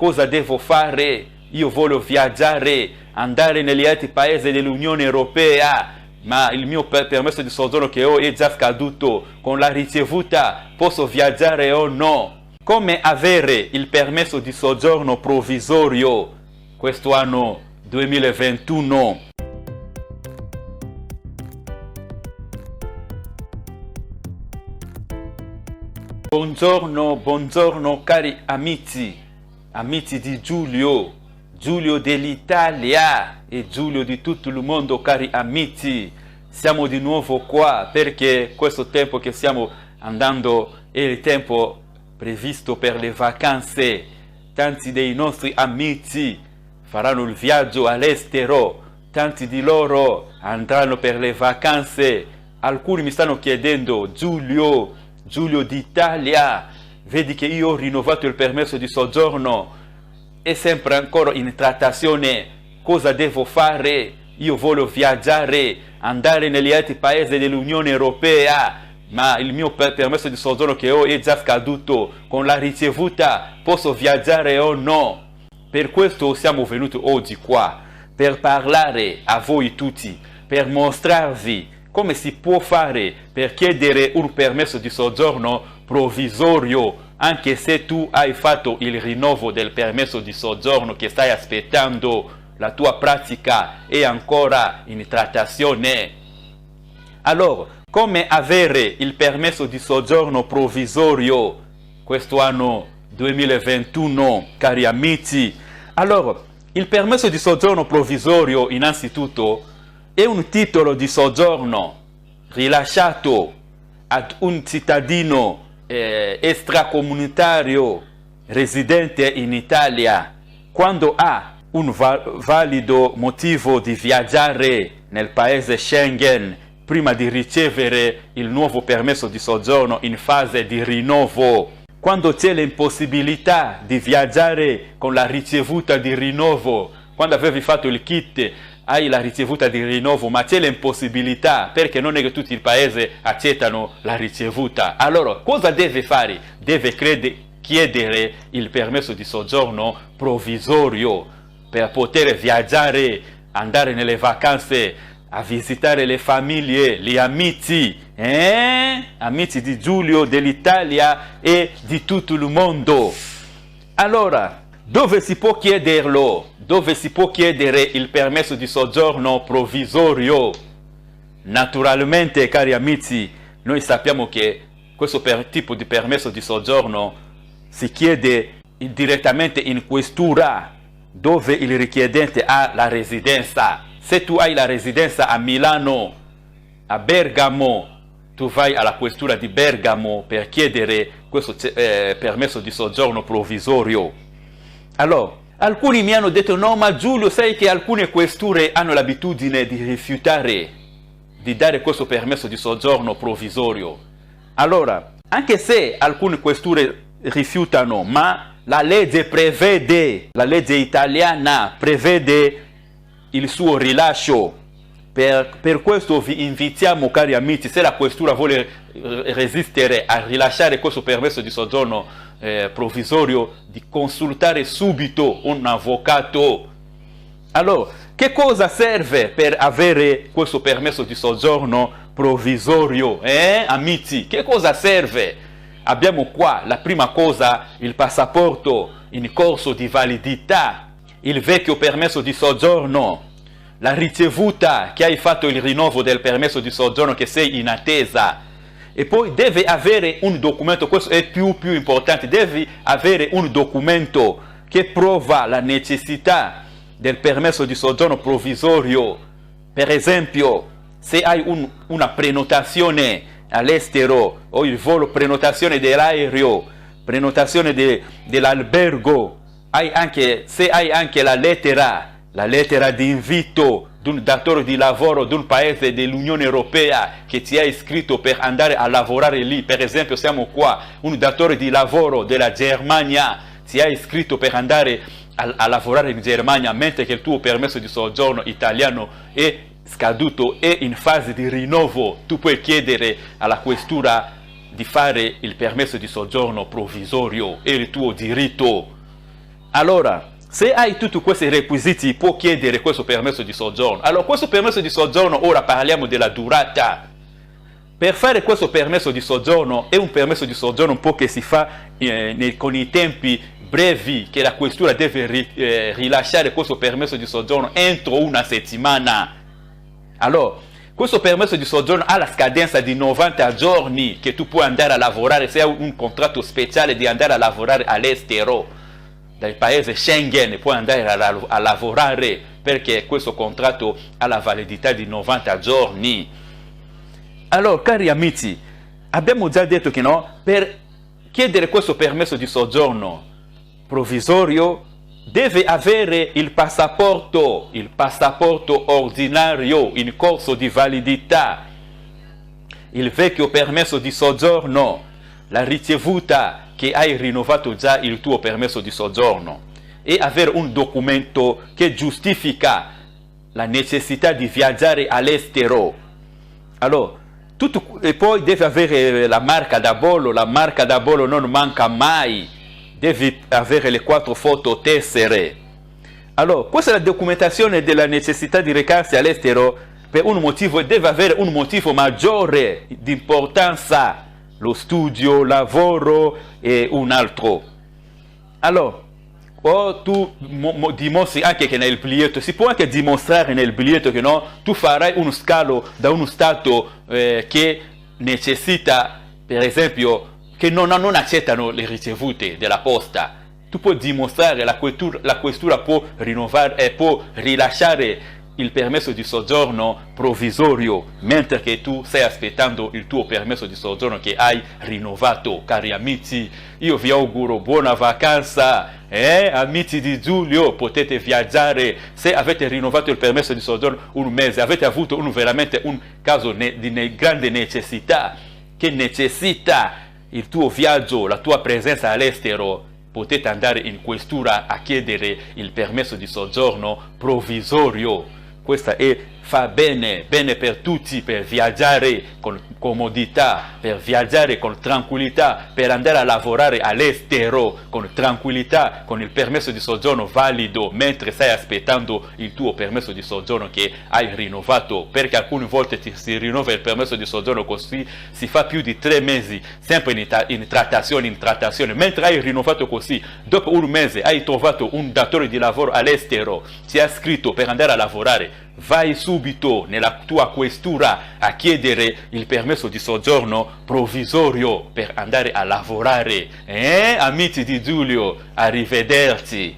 cosa devo fare? Io voglio viaggiare, andare negli altri paesi dell'Unione Europea, ma il mio permesso di soggiorno che ho è già scaduto. Con la ricevuta posso viaggiare o no? Come avere il permesso di soggiorno provvisorio questo anno 2021? Buongiorno cari amici di Giulio dell'Italia e Giulio di tutto il mondo, cari amici. Siamo di nuovo qua perché questo tempo che stiamo andando è il tempo previsto per le vacanze. Tanti dei nostri amici faranno il viaggio all'estero, tanti di loro andranno per le vacanze. Alcuni mi stanno chiedendo: Giulio d'Italia, vedi che io ho rinnovato il permesso di soggiorno, è sempre ancora in trattazione, cosa devo fare? Io voglio viaggiare, andare negli altri paesi dell'Unione Europea, ma il mio permesso di soggiorno che ho è già scaduto. Con la ricevuta posso viaggiare o no? Per questo siamo venuti oggi qua, per parlare a voi tutti, per mostrarvi come si può fare per chiedere un permesso di soggiorno provvisorio, anche se tu hai fatto il rinnovo del permesso di soggiorno che stai aspettando, la tua pratica è ancora in trattazione. Allora, come avere il permesso di soggiorno provvisorio questo anno 2021, cari amici? Allora, il permesso di soggiorno provvisorio innanzitutto è un titolo di soggiorno rilasciato ad un cittadino extracomunitario residente in Italia quando ha un valido motivo di viaggiare nel paese Schengen prima di ricevere il nuovo permesso di soggiorno in fase di rinnovo. Quando c'è l'impossibilità di viaggiare con la ricevuta di rinnovo, quando avevi fatto il kit hai la ricevuta di rinnovo, ma c'è l'impossibilità perché non è che tutti i paesi accettano la ricevuta. Allora, cosa deve fare? Deve chiedere il permesso di soggiorno provvisorio per poter viaggiare, andare nelle vacanze, a visitare le famiglie, gli amici, amici di Giulio dell'Italia e di tutto il mondo. Allora, dove si può chiederlo? Dove si può chiedere il permesso di soggiorno provvisorio? Naturalmente, cari amici, noi sappiamo che questo tipo di permesso di soggiorno si chiede direttamente in questura, dove il richiedente ha la residenza. Se tu hai la residenza a Milano, a Bergamo, tu vai alla questura di Bergamo per chiedere questo permesso di soggiorno provvisorio. Allora, alcuni mi hanno detto: no, ma Giulio, sai che alcune questure hanno l'abitudine di rifiutare di dare questo permesso di soggiorno provvisorio. Allora, anche se alcune questure rifiutano, ma la legge prevede, la legge italiana prevede il suo rilascio. Per questo vi invitiamo, cari amici, se la questura vuole resistere a rilasciare questo permesso di soggiorno provvisorio, di consultare subito un avvocato. Allora, che cosa serve per avere questo permesso di soggiorno provvisorio? Amici, che cosa serve? Abbiamo qua la prima cosa, il passaporto in corso di validità, il vecchio permesso di soggiorno, la ricevuta che hai fatto il rinnovo del permesso di soggiorno che sei in attesa. E poi deve avere un documento, questo è più importante, devi avere un documento che prova la necessità del permesso di soggiorno provvisorio. Per esempio, se hai una prenotazione all'estero, o il volo, prenotazione dell'aereo, prenotazione dell'albergo, se hai anche la lettera di invito di un datore di lavoro di un paese dell'Unione Europea che ti ha iscritto per andare a lavorare lì. Per esempio, siamo qua, un datore di lavoro della Germania ti ha iscritto per andare a lavorare in Germania, mentre che il tuo permesso di soggiorno italiano è scaduto, è in fase di rinnovo. Tu puoi chiedere alla questura di fare il permesso di soggiorno provvisorio, è il tuo diritto. Allora, se hai tutti questi requisiti puoi chiedere questo permesso di soggiorno. Allora, questo permesso di soggiorno, ora parliamo della durata. Per fare questo permesso di soggiorno, è un permesso di soggiorno un po' che si fa con i tempi brevi, che la questura deve rilasciare questo permesso di soggiorno entro una settimana. Allora, questo permesso di soggiorno ha la scadenza di 90 giorni che tu puoi andare a lavorare, se hai un contratto speciale di andare a lavorare all'estero, dal paese Schengen, puoi andare a lavorare perché questo contratto ha la validità di 90 giorni. Allora, cari amici, abbiamo già detto che no, per chiedere questo permesso di soggiorno provvisorio deve avere il passaporto ordinario in corso di validità, il vecchio permesso di soggiorno, la ricevuta che hai rinnovato già il tuo permesso di soggiorno e avere un documento che giustifica la necessità di viaggiare all'estero. Allora, e poi deve avere la marca da bollo non manca mai, devi avere le 4 foto tessere. Allora, questa è la documentazione della necessità di recarsi all'estero per un motivo, deve avere un motivo maggiore di importanza, lo studio, lavoro e un altro. Allora, tu dimostri anche che nel biglietto, si può anche dimostrare nel biglietto che no, tu farai uno scalo da uno stato che necessita, per esempio, che non accettano le ricevute della posta. Tu puoi dimostrare, la questura può rinnovare e può rilasciare il permesso di soggiorno provvisorio mentre che tu stai aspettando il tuo permesso di soggiorno che hai rinnovato. Cari amici, io vi auguro buona vacanza. Amici di Giulio, potete viaggiare. Se avete rinnovato il permesso di soggiorno un mese, avete avuto veramente un caso di grande necessità che necessita il tuo viaggio, la tua presenza all'estero, potete andare in questura a chiedere il permesso di soggiorno provvisorio. Questa fa bene per tutti, per viaggiare con comodità, per viaggiare con tranquillità, per andare a lavorare all'estero con tranquillità, con il permesso di soggiorno valido, mentre stai aspettando il tuo permesso di soggiorno che hai rinnovato, perché alcune volte si rinnova il permesso di soggiorno così, si fa più di 3 mesi, sempre in trattazione, mentre hai rinnovato così, dopo un mese hai trovato un datore di lavoro all'estero, ti ha scritto per andare a lavorare, vai subito nella tua questura a chiedere il permesso di soggiorno provvisorio per andare a lavorare. Amici di Giulio, arrivederci.